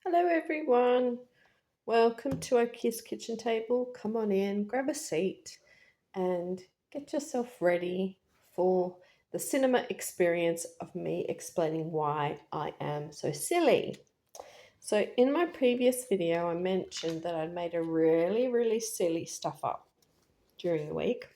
Hello everyone, welcome to Oakkey's kitchen table. Come on in, grab a seat and get yourself ready for the cinema experience of me explaining why I am so silly. So in my previous video I mentioned that I'd made a really silly stuff up during the week.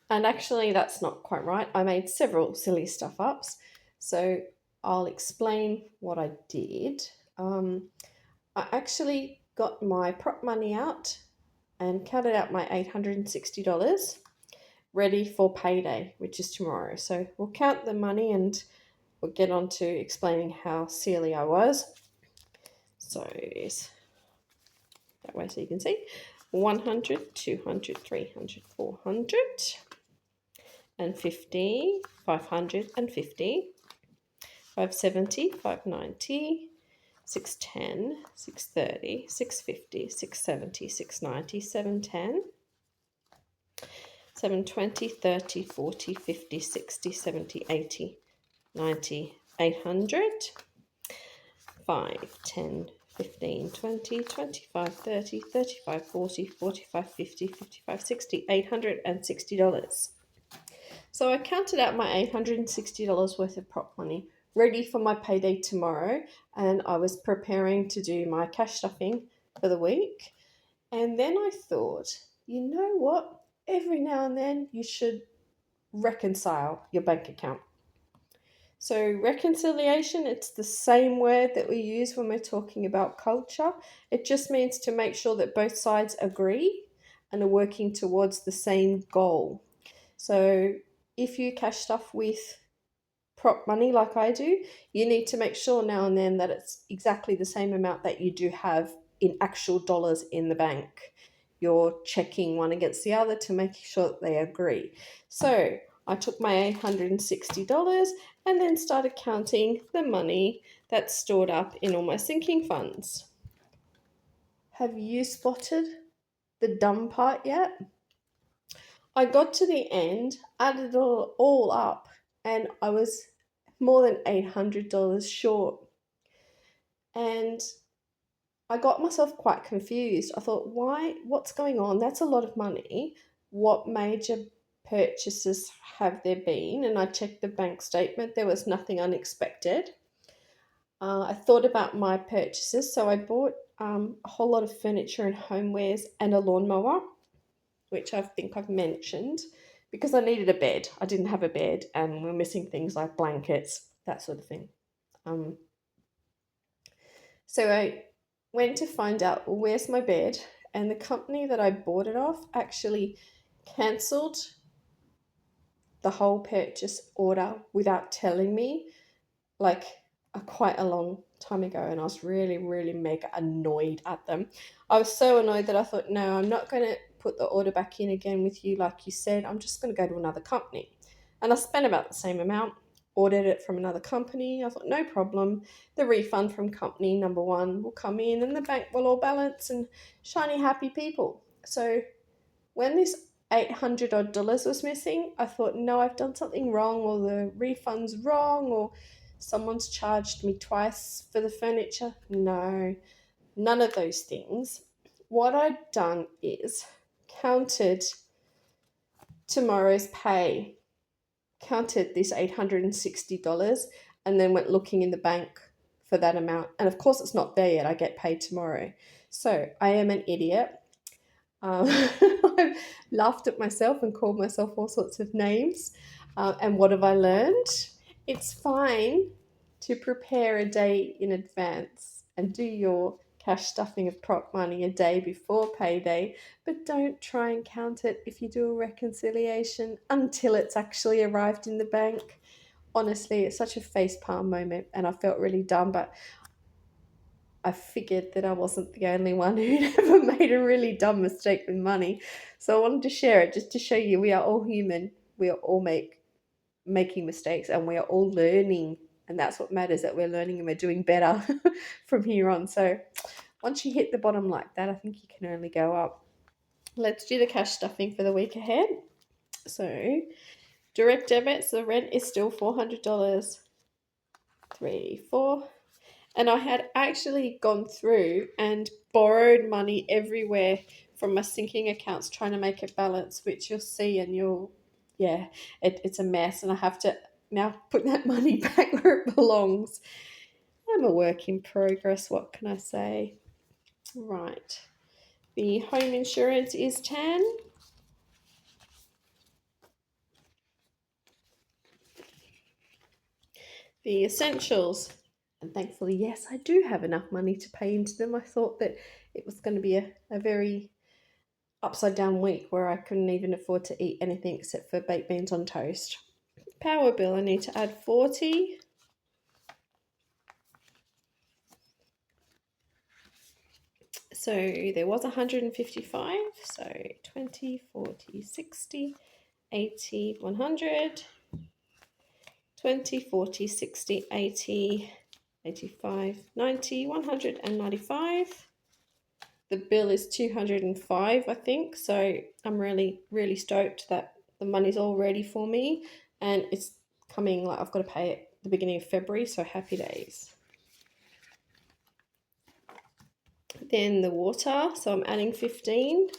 And actually that's not quite right. I made several silly stuff ups. So I'll explain what I did. I actually got my prop money out and counted out my $860 ready for payday, which is tomorrow. So we'll count the money and we'll get on to explaining how silly I was. So that way so you can see 100, 200, 300, 400 and 50, 550, 570, 590, 610, 630, 650, 670, 690, 710, 720, 30, 40, 50, 60, 70, 80, 90, 800, 5, 10, 15, 20, 25, 30, 35, 40, 45, 50, 55, 60, $860. So I counted out my $860 worth of prop money ready for my payday tomorrow, and I was preparing to do my cash stuffing for the week. And then I thought, you know what? Every now and then you should reconcile your bank account. So, reconciliation, it's the same word that we use when we're talking about culture. It just means to make sure that both sides agree and are working towards the same goal. So, if you cash stuff with prop money like I do, you need to make sure now and then that it's exactly the same amount that you do have in actual dollars in the bank. You're checking one against the other to make sure that they agree. So I took my $860 and then started counting the money that's stored up in all my sinking funds. Have you spotted the dumb part yet? I got to the end, added it all up, and I was more than $800 short. And I got myself quite confused. I thought, why? What's going on? That's a lot of money. What major purchases have there been? And I checked the bank statement. There was nothing unexpected. I thought about my purchases. So I bought a whole lot of furniture and homewares and a lawnmower, which I think I've mentioned, because I needed a bed. I didn't have a bed and we're missing things like blankets, that sort of thing. Um, so I went to find out, well, where's my bed? And the company that I bought it off actually cancelled the whole purchase order without telling me, like quite a long time ago. And I was really mega annoyed at them. I was so annoyed that I thought, no, I'm not going to put the order back in again with you like you said. I'm just going to go to another company. And I spent about the same amount, ordered it from another company. I thought, no problem. The refund from company number one will come in and the bank will all balance and shiny happy people. So when this $800 was missing, I thought, no, I've done something wrong, or the refund's wrong, or someone's charged me twice for the furniture. No, none of those things. What I'd done is counted tomorrow's pay, counted this $860, and then went looking in the bank for that amount. And of course, it's not there yet. I get paid tomorrow. So I am an idiot. I've laughed at myself and called myself all sorts of names. And what have I learned? It's fine to prepare a day in advance and do your cash stuffing of prop money a day before payday, but don't try and count it if you do a reconciliation until it's actually arrived in the bank. Honestly, it's such a facepalm moment and I felt really dumb, but I figured that I wasn't the only one who'd ever made a really dumb mistake with money. So I wanted to share it just to show you we are all human. We are all making mistakes and we are all learning. And that's what matters, that we're learning and we're doing better from here on. So once you hit the bottom like that, I think you can only go up. Let's do the cash stuffing for the week ahead. So direct debits, the rent is still $400. 3, 4. And I had actually gone through and borrowed money everywhere from my sinking accounts trying to make it balance, which you'll see and yeah, it's a mess. And I have to now put that money back where it belongs. I'm a work in progress. What can I say? Right. The home insurance is 10. The essentials. And thankfully, yes, I do have enough money to pay into them. I thought that it was going to be a very upside down week where I couldn't even afford to eat anything except for baked beans on toast. Power bill, I need to add 40. So there was 155. So 20, 40, 60, 80, 100. 20, 40, 60, 80, 85, 90, 195. The bill is 205, I think. So I'm really, really stoked that the money's all ready for me and it's coming, like I've got to pay it the beginning of February. So happy days. Then the water. So I'm adding 15.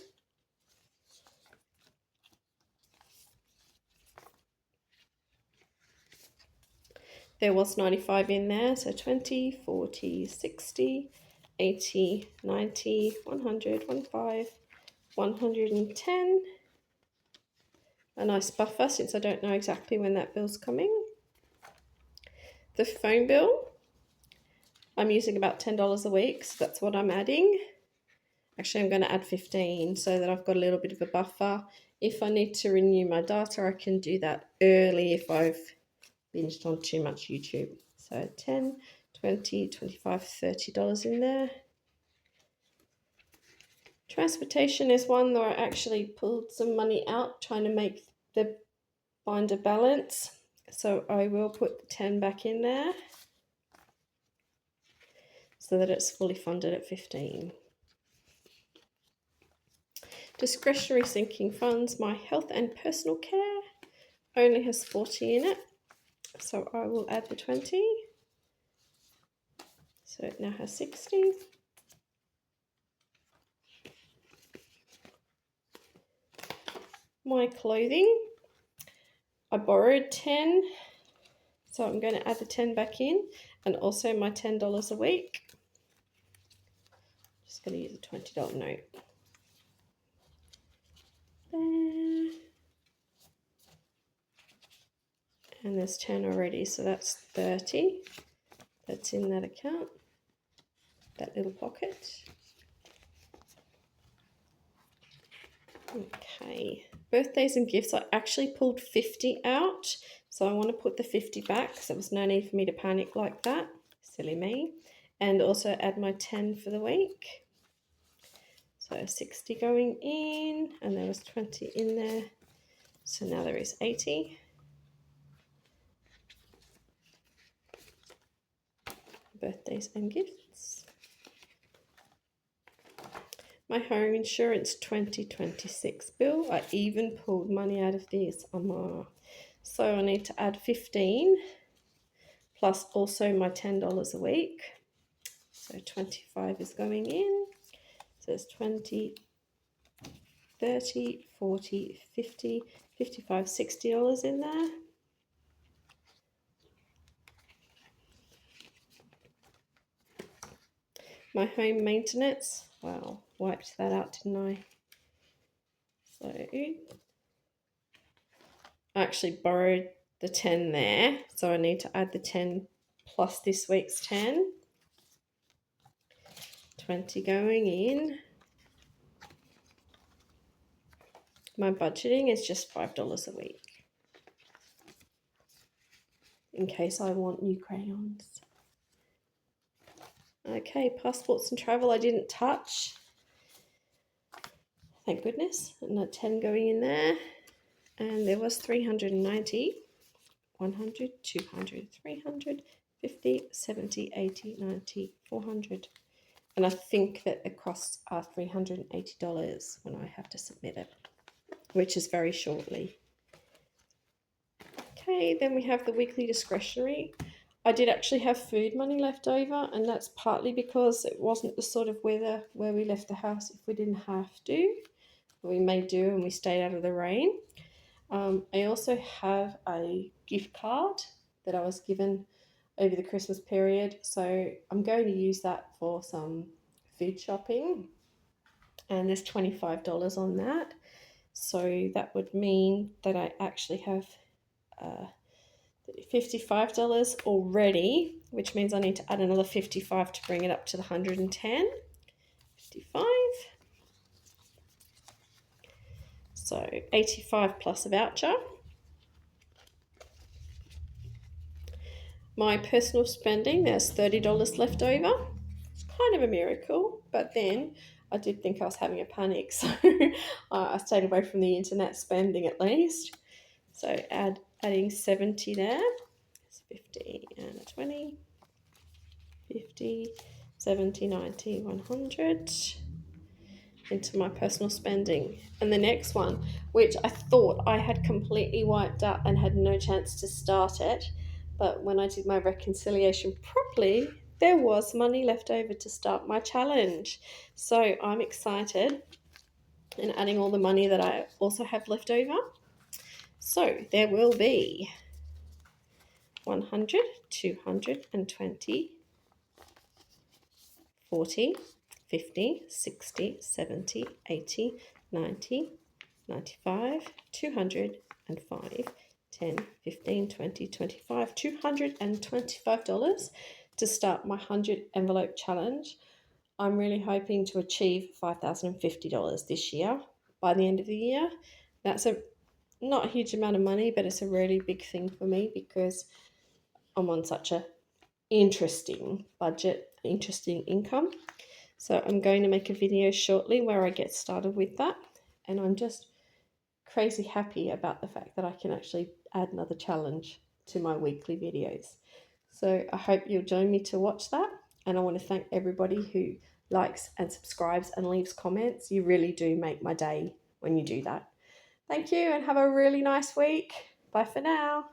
There was 95 in there. So 20, 40, 60, 80, 90, 100, 15, 110. A nice buffer since I don't know exactly when that bill's coming. The phone bill, I'm using about $10 a week, so that's what I'm adding. Actually, I'm going to add 15 so that I've got a little bit of a buffer. If I need to renew my data, I can do that early if I've binged on too much YouTube. So 10, 20, 25, $30 in there. Transportation is one where I actually pulled some money out trying to make the binder balance. So I will put the 10 back in there so that it's fully funded at 15. Discretionary sinking funds, my health and personal care only has 40 in it. So I will add the 20. So it now has 60. My clothing, I borrowed 10. So I'm going to add the 10 back in and also my $10 a week. Just going to use a $20 note. There. And there's 10 already, so that's 30. That's in that account, that little pocket. Okay, birthdays and gifts, I actually pulled 50 out. So I want to put the 50 back because there was no need for me to panic like that. Silly me. And also add my 10 for the week. So 60 going in, and there was 20 in there. So now there is 80. Birthdays and gifts. My home insurance 2026 bill. I even pulled money out of this. So I need to add 15 plus also my $10 a week. So 25 is going in. So there's 20, 30, 40, 50, 55, $60 in there. My home maintenance. Wow, wiped that out, didn't I? So I actually borrowed the 10 there. So I need to add the 10 plus this week's 10. 20 going in. My budgeting is just $5 a week in case I want new crayons. Okay, passports and travel I didn't touch. Thank goodness. And a 10 going in there. And there was 390, 100, 200, 300, 50, 70, 80, 90, 400. And I think that the costs are $380 when I have to submit it, which is very shortly. Okay, then we have the weekly discretionary. I did actually have food money left over, and that's partly because it wasn't the sort of weather where we left the house if we didn't have to. We made do and we stayed out of the rain. I also have a gift card that I was given over the Christmas period, so I'm going to use that for some food shopping, and there's $25 on that. So that would mean that I actually have uh, $55 already, which means I need to add another 55 to bring it up to the 110. 55. So 85 plus a voucher. My personal spending, there's $30 left over. It's kind of a miracle, but then I did think I was having a panic, so I stayed away from the internet spending at least. So adding 70 there. It's 50 and a 20. 50, 70, 90, 100 into my personal spending. And the next one, which I thought I had completely wiped out and had no chance to start it, but when I did my reconciliation properly, there was money left over to start my challenge. So I'm excited and adding all the money that I also have left over. So there will be 100, 220, 40, 50, 60, 70, 80, 90, 95, 205, 10, 15, 20, 25, $225 to start my 100 envelope challenge. I'm really hoping to achieve $5,050 this year by the end of the year. That's not a huge amount of money, but it's a really big thing for me because I'm on such a interesting budget, interesting income. So I'm going to make a video shortly where I get started with that, and I'm just crazy happy about the fact that I can actually add another challenge to my weekly videos. So I hope you'll join me to watch that, and I want to thank everybody who likes and subscribes and leaves comments. You really do make my day when you do that. Thank you, and have a really nice week. Bye for now.